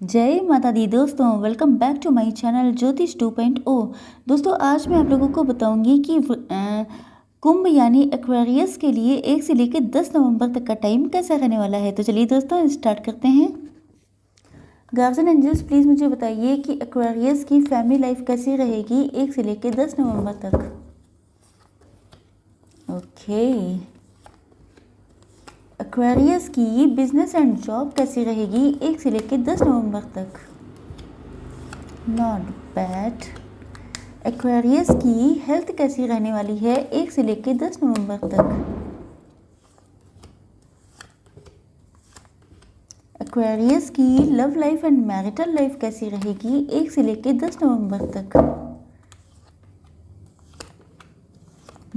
जय माता दी दोस्तों, welcome back to my channel Jyotish 2.0। दोस्तों आज मैं आप लोगों को बताऊंगी कि कुंभ यानी एक्वेरियस के लिए 1 से लेकर 10 नवंबर तक का टाइम कैसा रहने वाला है। तो चलिए दोस्तों स्टार्ट करते हैं। गार्जियन एंजल्स प्लीज़ मुझे बताइए कि एक्वेरियस की फैमिली लाइफ कैसी रहेगी 1 से लेकर 10 नवंबर तक। ओके, एक्वेरियस की बिजनेस एंड जॉब कैसी रहेगी 1 से लेकर 10 नवंबर तक। Not bad. एक्वेरियस की हेल्थ कैसी रहने वाली है 1 से लेकर 10 नवंबर तक। एक्वेरियस की love life and marital life कैसी रहेगी 1 से लेकर 10 नवंबर तक।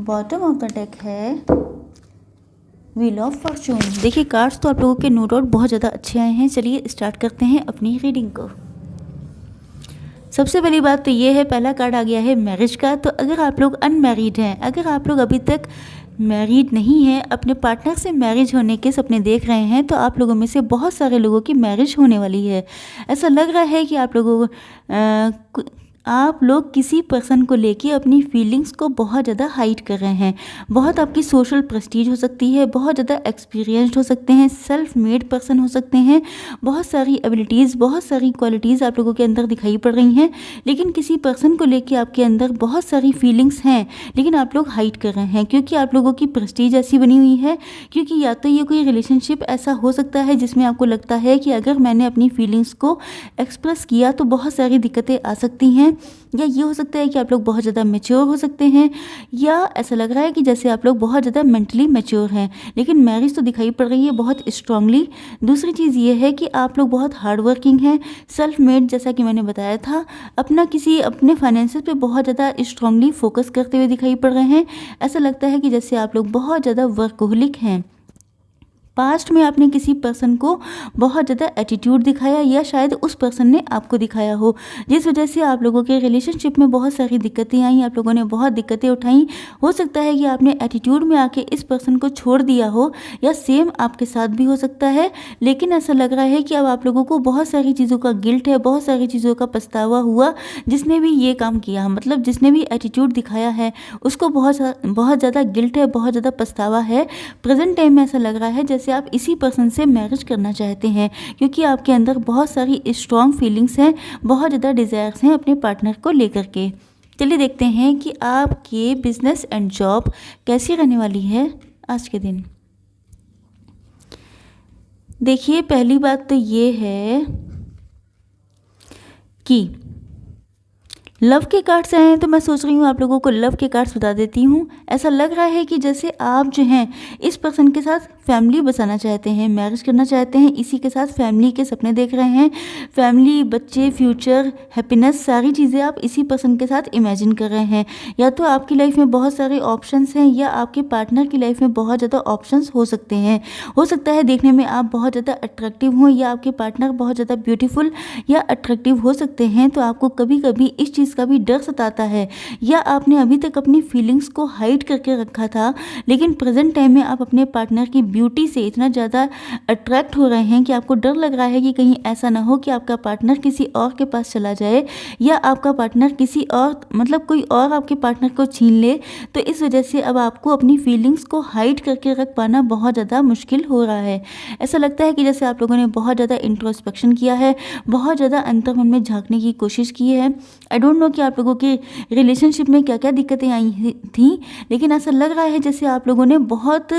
बॉटम ऑफ द डेक है व्हील ऑफ फॉर्चून। देखिए कार्ड्स तो आप लोगों के नो डाउट बहुत ज़्यादा अच्छे आए हैं। चलिए स्टार्ट करते हैं अपनी रीडिंग को। सबसे पहली बात तो ये है, पहला कार्ड आ गया है मैरिज का। तो अगर आप लोग अनमैरिड हैं, अगर आप लोग अभी तक मैरिड नहीं हैं, अपने पार्टनर से मैरिज होने के सपने देख रहे हैं, तो आप लोगों में से बहुत सारे लोगों की मैरिज होने वाली है। ऐसा लग रहा है कि आप लोग किसी पर्सन को लेके अपनी फीलिंग्स को बहुत ज़्यादा हाइड कर रहे हैं। बहुत आपकी सोशल प्रेस्टीज हो सकती है, बहुत ज़्यादा एक्सपीरियंस्ड हो सकते हैं, सेल्फ मेड पर्सन हो सकते हैं, बहुत सारी एबिलिटीज़, बहुत सारी क्वालिटीज़ आप लोगों के अंदर दिखाई पड़ रही हैं। लेकिन किसी पर्सन को लेके आपके अंदर बहुत सारी फीलिंग्स हैं, लेकिन आप लोग हाइड कर रहे हैं क्योंकि आप लोगों की प्रेस्टीज ऐसी बनी हुई है। क्योंकि या तो ये कोई रिलेशनशिप ऐसा हो सकता है जिसमें आपको लगता है कि अगर मैंने अपनी फीलिंग्स को एक्सप्रेस किया तो बहुत सारी दिक्कतें आ सकती हैं, या ये हो सकता है कि आप लोग बहुत ज़्यादा मैच्योर हो सकते हैं, या ऐसा लग रहा है कि जैसे आप लोग बहुत ज़्यादा मेंटली मैच्योर हैं। लेकिन मैरिज तो दिखाई पड़ रही है बहुत स्ट्रांगली। दूसरी चीज़ ये है कि आप लोग बहुत हार्ड वर्किंग हैं, सेल्फ मेड, जैसा कि मैंने बताया था। अपने फाइनेंसेस पे बहुत ज़्यादा स्ट्रांगली फोकस करते हुए दिखाई पड़ रहे हैं। ऐसा लगता है कि जैसे आप लोग बहुत ज़्यादा वर्कोहलिक हैं। पास्ट में आपने किसी पर्सन को बहुत ज़्यादा एटीट्यूड दिखाया, या शायद उस पर्सन ने आपको दिखाया हो, जिस वजह से आप लोगों के रिलेशनशिप में बहुत सारी दिक्कतें आई, आप लोगों ने बहुत दिक्कतें उठाई। हो सकता है कि आपने एटीट्यूड में आके इस पर्सन को छोड़ दिया हो, या सेम आपके साथ भी हो सकता है। लेकिन ऐसा लग रहा है कि अब आप लोगों को बहुत सारी चीज़ों का गिल्ट है, बहुत सारी चीज़ों का पछतावा हुआ। जिसने भी ये काम किया, मतलब जिसने भी एटीट्यूड दिखाया है, उसको बहुत ज़्यादा गिल्ट है, बहुत ज़्यादा पछतावा है। प्रेजेंट टाइम में ऐसा लग रहा है जैसे आप इसी पर्सन से मैरिज करना चाहते हैं, क्योंकि आपके अंदर बहुत सारी स्ट्रॉन्ग फीलिंग्स हैं, बहुत ज़्यादा डिज़ायर्स हैं अपने पार्टनर को लेकर के। चलिए देखते हैं कि आपके बिजनेस एंड जॉब कैसी रहने वाली है आज के दिन। देखिए पहली बात तो ये है कि लव के कार्ड्स आए हैं, तो मैं सोच रही हूँ आप लोगों को लव के कार्ड्स बता देती हूँ। ऐसा लग रहा है कि जैसे आप जो हैं इस पर्सन के साथ फैमिली बसाना चाहते हैं, मैरिज करना चाहते हैं, इसी के साथ फैमिली के सपने देख रहे हैं। फैमिली, बच्चे, फ्यूचर, हैप्पीनेस, सारी चीज़ें आप इसी पर्सन के साथ इमेजिन कर रहे हैं। या तो आपकी लाइफ में बहुत सारे ऑप्शंस हैं, या आपके पार्टनर की लाइफ में बहुत ज़्यादा ऑप्शंस हो सकते हैं। हो सकता है देखने में आप बहुत ज़्यादा अट्रैक्टिव हों, या आपके पार्टनर बहुत ज़्यादा ब्यूटीफुल या अट्रैक्टिव हो सकते हैं। तो आपको कभी कभी इस चीज़ का भी डर सताता है, या आपने अभी तक अपनी फीलिंग्स को हाइड करके रखा था, लेकिन प्रेजेंट टाइम में आप अपने पार्टनर की ब्यूटी से इतना ज़्यादा अट्रैक्ट हो रहे हैं कि आपको डर लग रहा है कि कहीं ऐसा ना हो कि आपका पार्टनर किसी और के पास चला जाए, या आपका पार्टनर किसी और, मतलब कोई और आपके पार्टनर को छीन ले। तो इस वजह से अब आपको अपनी फीलिंग्स को हाइड करके रख पाना बहुत ज़्यादा मुश्किल हो रहा है। ऐसा लगता है कि जैसे आप लोगों ने बहुत ज़्यादा इंट्रोस्पेक्शन किया है, बहुत ज़्यादा अंतर्मन में झांकने की कोशिश की है। आई डोंट नो कि आप लोगों के रिलेशनशिप में क्या क्या दिक्कतें आई थी, लेकिन ऐसा लग रहा है जैसे आप लोगों ने बहुत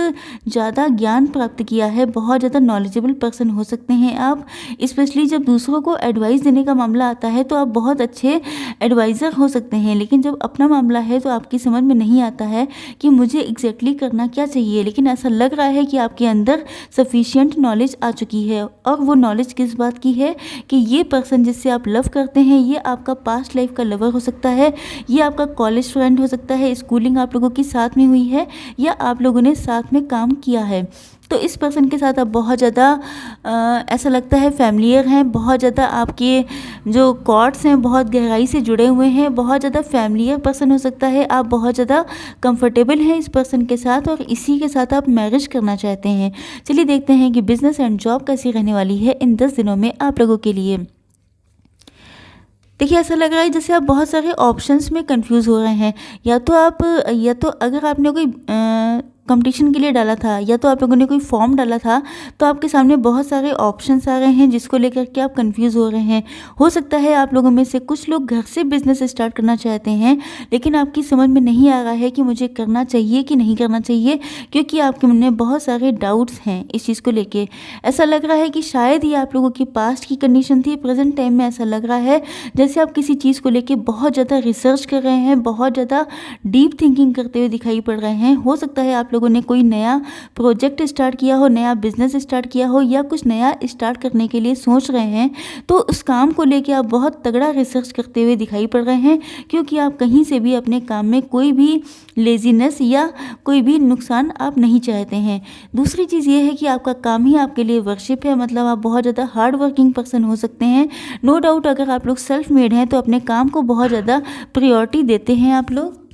ज़्यादा ज्ञान प्राप्त किया है, बहुत ज़्यादा नॉलेजेबल पर्सन हो सकते हैं आप। स्पेशली जब दूसरों को एडवाइस देने का मामला आता है तो आप बहुत अच्छे एडवाइज़र हो सकते हैं, लेकिन जब अपना मामला है तो आपकी समझ में नहीं आता है कि मुझे एग्जैक्टली करना क्या चाहिए। लेकिन ऐसा लग रहा है कि आपके अंदर सफिशिएंट नॉलेज आ चुकी है, और वो नॉलेज किस बात की है कि ये पर्सन जिससे आप लव करते हैं, ये आपका पास्ट लाइफ का लवर हो सकता है, ये आपका कॉलेज फ्रेंड हो सकता है, स्कूलिंग आप लोगों की साथ में हुई है, या आप लोगों ने साथ में काम किया है। तो इस पर्सन के साथ आप बहुत ज़्यादा ऐसा लगता है फैमिलियर हैं, बहुत ज़्यादा आपके जो कॉर्ड्स हैं बहुत गहराई से जुड़े हुए हैं, बहुत ज़्यादा फैमिलियर पर्सन हो सकता है, आप बहुत ज़्यादा कंफर्टेबल हैं इस पर्सन के साथ, और इसी के साथ आप मैरिज करना चाहते हैं। चलिए देखते हैं कि बिजनेस एंड जॉब कैसी रहने वाली है इन 10 दिनों में आप लोगों के लिए। देखिए, ऐसा लग रहा है जैसे आप बहुत सारे ऑप्शंस में कंफ्यूज हो रहे हैं। या तो अगर आपने कोई कंपटीशन के लिए डाला था, या तो आप लोगों ने कोई फॉर्म डाला था, तो आपके सामने बहुत सारे ऑप्शंस आ रहे हैं जिसको लेकर के आप कंफ्यूज हो रहे हैं। हो सकता है आप लोगों में से कुछ लोग घर से बिजनेस स्टार्ट करना चाहते हैं, लेकिन आपकी समझ में नहीं आ रहा है कि मुझे करना चाहिए कि नहीं करना चाहिए, क्योंकि आपके मन में बहुत सारे डाउट्स हैं इस चीज़ को लेके। ऐसा लग रहा है कि शायद ये आप लोगों की पास्ट की कंडीशन थी। प्रेजेंट टाइम में ऐसा लग रहा है जैसे आप किसी चीज़ को लेके बहुत ज़्यादा रिसर्च कर रहे हैं, बहुत ज़्यादा डीप थिंकिंग करते हुए दिखाई पड़ रहे हैं। हो सकता है आप लोगों ने कोई नया प्रोजेक्ट स्टार्ट किया हो, नया बिजनेस स्टार्ट किया हो, या कुछ नया स्टार्ट करने के लिए सोच रहे हैं, तो उस काम को लेके आप बहुत तगड़ा रिसर्च करते हुए दिखाई पड़ रहे हैं, क्योंकि आप कहीं से भी अपने काम में कोई भी लेजीनेस या कोई भी नुकसान आप नहीं चाहते हैं। दूसरी चीज़ ये है कि आपका काम ही आपके लिए वर्शिप है, मतलब आप बहुत ज़्यादा हार्ड वर्किंग पर्सन हो सकते हैं। नो डाउट अगर आप लोग सेल्फ मेड हैं तो अपने काम को बहुत ज़्यादा प्रायोरिटी देते हैं आप लोग।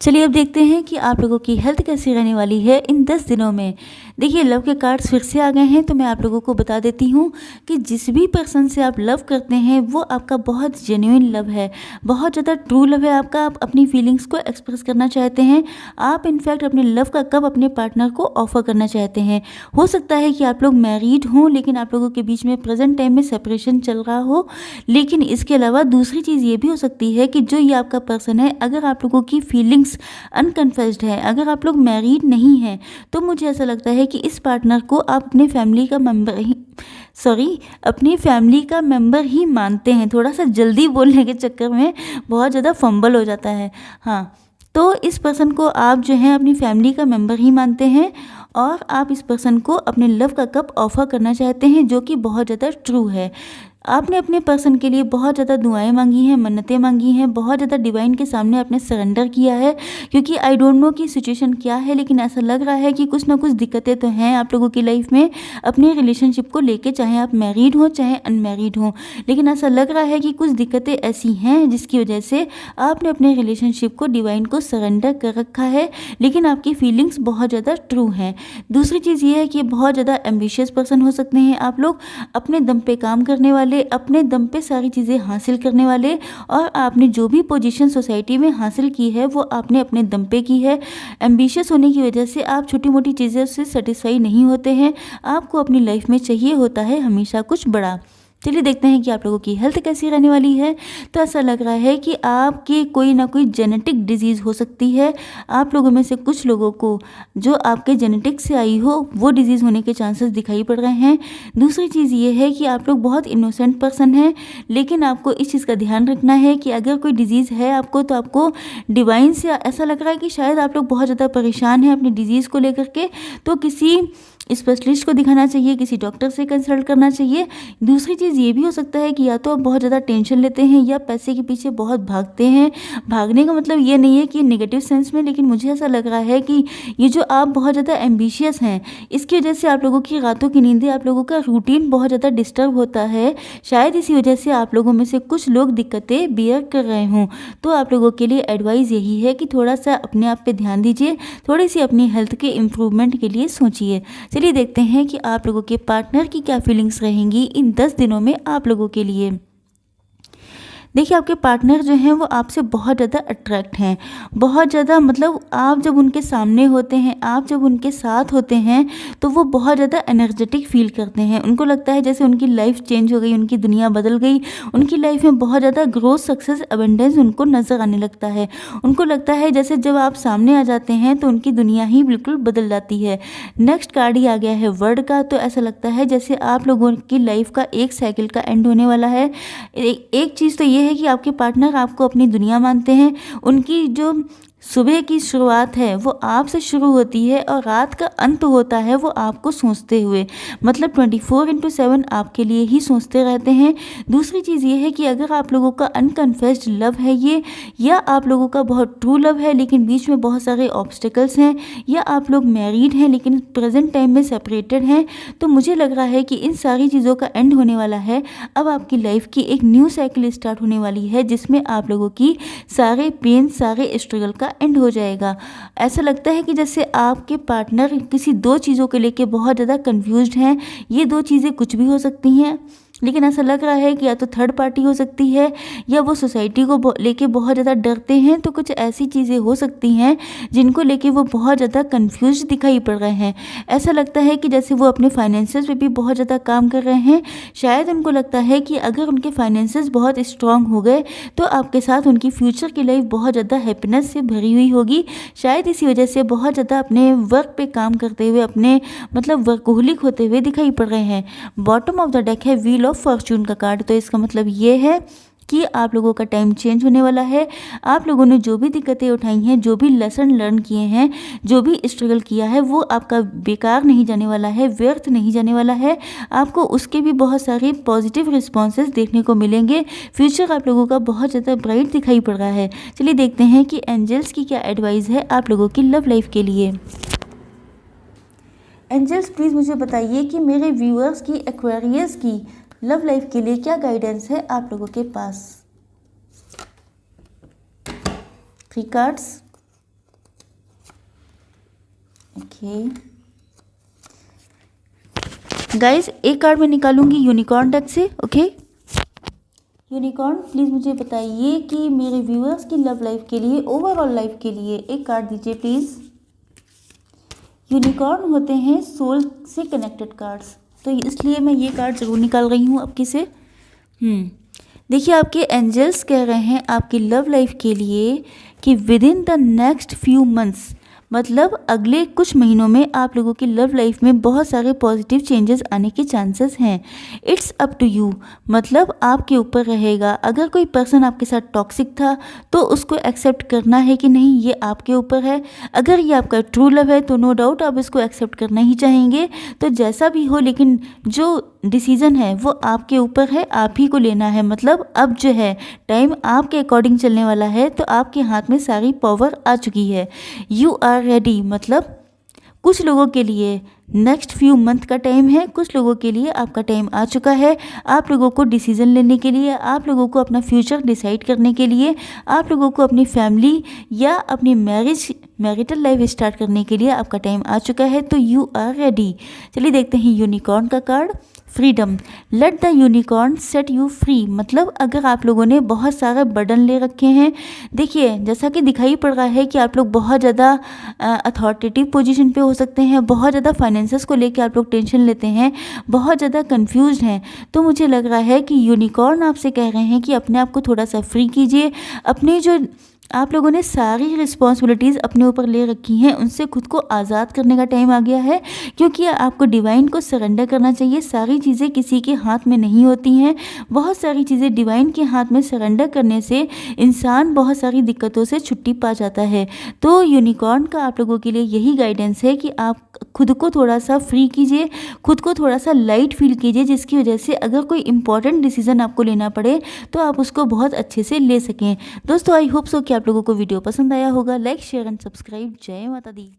चलिए अब देखते हैं कि आप लोगों की हेल्थ कैसी रहने वाली है इन 10 दिनों में। देखिए, लव के कार्ड्स फिर से आ गए हैं, तो मैं आप लोगों को बता देती हूँ कि जिस भी पर्सन से आप लव करते हैं वो आपका बहुत जेन्युइन लव है, बहुत ज़्यादा ट्रू लव है आपका। आप अपनी फीलिंग्स को एक्सप्रेस करना चाहते हैं। आप इनफैक्ट अपने लव का कप अपने पार्टनर को ऑफर करना चाहते हैं। हो सकता है कि आप लोग मैरिड हों, लेकिन आप लोगों के बीच में प्रेजेंट टाइम में सेपरेशन चल रहा हो। लेकिन इसके अलावा दूसरी चीज़ ये भी हो सकती है कि जो ये आपका पर्सन है, अगर आप लोगों की फीलिंग्स अनकन्फेस्ड है, अगर आप लोग मैरिड नहीं हैं, तो मुझे ऐसा लगता है कि इस पार्टनर को आप अपनी फैमिली का मेंबर ही मानते हैं। थोड़ा सा जल्दी बोलने के चक्कर में बहुत ज़्यादा फंबल हो जाता है। हाँ, तो इस पर्सन को आप जो है अपनी फैमिली का मेंबर ही मानते हैं, और आप इस पर्सन को अपने लव का कप ऑफर करना चाहते हैं, जो कि बहुत ज़्यादा ट्रू है। आपने अपने पर्सन के लिए बहुत ज़्यादा दुआएं मांगी हैं, मन्नतें मांगी हैं, बहुत ज़्यादा डिवाइन के सामने आपने सरेंडर किया है, क्योंकि आई डोंट नो कि सिचुएशन क्या है, लेकिन ऐसा लग रहा है कि कुछ ना कुछ दिक्कतें तो हैं आप लोगों की लाइफ में अपने रिलेशनशिप को लेके, चाहे आप मैरिड हो चाहे अनमैरिड हो। लेकिन ऐसा लग रहा है कि कुछ दिक्कतें ऐसी हैं जिसकी वजह से आपने अपने रिलेशनशिप को डिवाइन को सरेंडर कर रखा है, लेकिन आपकी फीलिंग्स बहुत ज़्यादा ट्रू हैं। दूसरी चीज़ ये है कि बहुत ज़्यादा एम्बिशियस पर्सन हो सकते हैं आप लोग, अपने दम पे काम करने वाले, अपने दम पे सारी चीज़ें हासिल करने वाले, और आपने जो भी पोजीशन सोसाइटी में हासिल की है वो आपने अपने दम पे की है। एम्बिशियस होने की वजह से आप छोटी मोटी चीज़ों से सेटिस्फाई नहीं होते हैं, आपको अपनी लाइफ में चाहिए होता है हमेशा कुछ बड़ा। चलिए देखते हैं कि आप लोगों की हेल्थ कैसी रहने वाली है। तो ऐसा लग रहा है कि आपके कोई ना कोई जेनेटिक डिजीज़ हो सकती है। आप लोगों में से कुछ लोगों को जो आपके जेनेटिक से आई हो वो डिजीज़ होने के चांसेस दिखाई पड़ रहे हैं। दूसरी चीज़ ये है कि आप लोग बहुत इनोसेंट पर्सन हैं, लेकिन आपको इस चीज़ का ध्यान रखना है कि अगर कोई डिजीज़ है आपको, तो आपको डिवाइन से, ऐसा लग रहा है कि शायद आप लोग बहुत ज़्यादा परेशान हैं अपनी डिजीज़ को लेकर के, तो किसी स्पेशलिस्ट को दिखाना चाहिए, किसी डॉक्टर से कंसल्ट करना चाहिए। दूसरी चीज़ ये भी हो सकता है कि या तो आप बहुत ज़्यादा टेंशन लेते हैं या पैसे के पीछे बहुत भागते हैं। भागने का मतलब ये नहीं है कि नेगेटिव सेंस में, लेकिन मुझे ऐसा लग रहा है कि ये जो आप बहुत ज़्यादा एम्बिशियस हैं, इसकी वजह से आप लोगों की रातों की नींदें, आप लोगों का रूटीन बहुत ज़्यादा डिस्टर्ब होता है। शायद इसी वजह से आप लोगों में से कुछ लोग दिक्कतें बियर कर रहे हों। तो आप लोगों के लिए एडवाइस यही है कि थोड़ा सा अपने आप पे ध्यान दीजिए, थोड़ी सी अपनी हेल्थ के इम्प्रूवमेंट के लिए सोचिए। चलिए देखते हैं कि आप लोगों के पार्टनर की क्या फीलिंग्स रहेंगी इन 10 दिनों में आप लोगों के लिए। देखिए, आपके पार्टनर जो हैं वो आपसे बहुत ज़्यादा अट्रैक्ट हैं, बहुत ज़्यादा, मतलब आप जब उनके सामने होते हैं, आप जब उनके साथ होते हैं, तो वो बहुत ज़्यादा एनर्जेटिक फील करते हैं। उनको लगता है जैसे उनकी लाइफ चेंज हो गई, उनकी दुनिया बदल गई, उनकी लाइफ में बहुत ज़्यादा ग्रोथ, सक्सेस, अबंडेंस उनको नज़र आने लगता है। उनको लगता है जैसे जब आप सामने आ जाते हैं तो उनकी दुनिया ही बिल्कुल बदल जाती है। नेक्स्ट कार्ड ही आ गया है वर्ड का, तो ऐसा लगता है जैसे आप लोगों की लाइफ का एक साइकिल का एंड होने वाला है। एक चीज़ तो ये है कि आपके पार्टनर आपको अपनी दुनिया मानते हैं। उनकी जो सुबह की शुरुआत है वो आपसे शुरू होती है और रात का अंत होता है वो आपको सोचते हुए, मतलब 24/7 आपके लिए ही सोचते रहते हैं। दूसरी चीज़ ये है कि अगर आप लोगों का अनकन्फेस्ड लव है ये, या आप लोगों का बहुत ट्रू लव है लेकिन बीच में बहुत सारे ऑब्स्टिकल्स हैं, या आप लोग मैरिड हैं लेकिन प्रेजेंट टाइम में सेपरेटेड हैं, तो मुझे लग रहा है कि इन सारी चीज़ों का एंड होने वाला है। अब आपकी लाइफ की एक न्यू साइकिल स्टार्ट होने वाली है, जिसमें आप लोगों की सारे पेन, सारे स्ट्रगल का एंड हो जाएगा। ऐसा लगता है कि जैसे आपके पार्टनर किसी दो चीज़ों को लेके बहुत ज़्यादा कंफ्यूज्ड हैं। ये दो चीज़ें कुछ भी हो सकती हैं। लेकिन ऐसा लग रहा है कि या तो थर्ड पार्टी हो सकती है या वो सोसाइटी को लेके बहुत ज़्यादा डरते हैं। तो कुछ ऐसी चीज़ें हो सकती हैं जिनको लेके वो बहुत ज़्यादा कंफ्यूज दिखाई पड़ रहे हैं। ऐसा लगता है कि जैसे वो अपने फाइनेंसेस पे भी बहुत ज़्यादा काम कर रहे हैं। शायद उनको लगता है कि अगर उनके फाइनेंसेस बहुत स्ट्रांग हो गए तो आपके साथ उनकी फ्यूचर की लाइफ बहुत ज़्यादा हैप्पीनेस से भरी हुई होगी। शायद इसी वजह से बहुत ज़्यादा अपने वर्क पे काम करते हुए, अपने मतलब वर्कोहलिक होते हुए दिखाई पड़ रहे हैं। बॉटम ऑफ द डेक है व्हील ऑफ फॉर्चून का कार्ड। तो इसका मतलब ये है कि आप लोगों का टाइम चेंज होने वाला है। आप लोगों ने जो भी दिक्कतें उठाई हैं, जो भी लेसन लर्न किए हैं, जो भी स्ट्रगल किया है, वो आपका बेकार नहीं जाने वाला है, व्यर्थ नहीं जाने वाला है। आपको उसके भी बहुत सारे पॉजिटिव रिस्पॉन्सेज देखने को मिलेंगे। फ्यूचर आप लोगों का बहुत ज़्यादा ब्राइट दिखाई पड़ रहा है। चलिए देखते हैं कि एंजल्स की क्या एडवाइस है आप लोगों की लव लाइफ के लिए। एंजल्स प्लीज़ मुझे बताइए कि मेरे व्यूअर्स की, एक्वेरियस की लव लाइफ के लिए क्या गाइडेंस है आप लोगों के पास। 3 कार्ड्स। ओके गाइस, एक कार्ड मैं निकालूंगी यूनिकॉर्न डेक से। ओके यूनिकॉर्न प्लीज़ मुझे बताइए कि मेरे व्यूअर्स की लव लाइफ के लिए, ओवरऑल लाइफ के लिए एक कार्ड दीजिए प्लीज़। यूनिकॉर्न होते हैं सोल से कनेक्टेड कार्ड्स, तो इसलिए मैं ये कार्ड ज़रूर निकाल रही हूँ आपके से। देखिए, आपके एंजल्स कह रहे हैं आपकी लव लाइफ के लिए कि with in the next few months, मतलब अगले कुछ महीनों में आप लोगों की लव लाइफ में बहुत सारे पॉजिटिव चेंजेस आने के चांसेस हैं। इट्स अप टू यू, मतलब आपके ऊपर रहेगा। अगर कोई पर्सन आपके साथ टॉक्सिक था तो उसको एक्सेप्ट करना है कि नहीं, ये आपके ऊपर है। अगर ये आपका ट्रू लव है तो नो डाउट आप इसको एक्सेप्ट करना ही चाहेंगे। तो जैसा भी हो, लेकिन जो डिसीज़न है वो आपके ऊपर है, आप ही को लेना है। मतलब अब जो है टाइम आपके अकॉर्डिंग चलने वाला है, तो आपके हाथ में सारी पावर आ चुकी है। यू आर रेडी, मतलब कुछ लोगों के लिए नेक्स्ट फ्यू मंथ का टाइम है, कुछ लोगों के लिए आपका टाइम आ चुका है। आप लोगों को डिसीज़न लेने के लिए, आप लोगों को अपना फ्यूचर डिसाइड करने के लिए, आप लोगों को अपनी फैमिली या अपनी मैरिटल लाइफ स्टार्ट करने के लिए आपका टाइम आ चुका है। तो यू आर रेडी। चलिए देखते हैं यूनिकॉर्न का card, freedom. Let the unicorn set you free, मतलब अगर आप लोगों ने बहुत सारे बर्डन ले रखे हैं, देखिए जैसा कि दिखाई पड़ रहा है कि आप लोग बहुत ज़्यादा अथॉरिटेटिव पोजीशन पे हो सकते हैं, बहुत ज़्यादा फाइनेंसेस को लेके आप लोग टेंशन लेते हैं, बहुत ज़्यादा कंफ्यूज्ड हैं। तो मुझे लग रहा है कि यूनिकॉर्न आपसे कह रहे हैं कि अपने आप को थोड़ा सा फ्री कीजिए। अपने जो आप लोगों ने सारी रिस्पॉन्सिबिलिटीज़ अपने ऊपर ले रखी हैं, उनसे खुद को आज़ाद करने का टाइम आ गया है, क्योंकि आपको डिवाइन को सरेंडर करना चाहिए। सारी चीज़ें किसी के हाथ में नहीं होती हैं, बहुत सारी चीज़ें डिवाइन के हाथ में सरेंडर करने से इंसान बहुत सारी दिक्कतों से छुट्टी पा जाता है। तो यूनिकॉर्न का आप लोगों के लिए यही गाइडेंस है कि आप खुद को थोड़ा सा फ्री कीजिए, खुद को थोड़ा सा लाइट फील कीजिए, जिसकी वजह से अगर कोई इंपॉर्टेंट डिसीजन आपको लेना पड़े तो आप उसको बहुत अच्छे से ले सकें। दोस्तों, आई होप सो कि आप लोगों को वीडियो पसंद आया होगा। Like, share and subscribe. जय माता दी।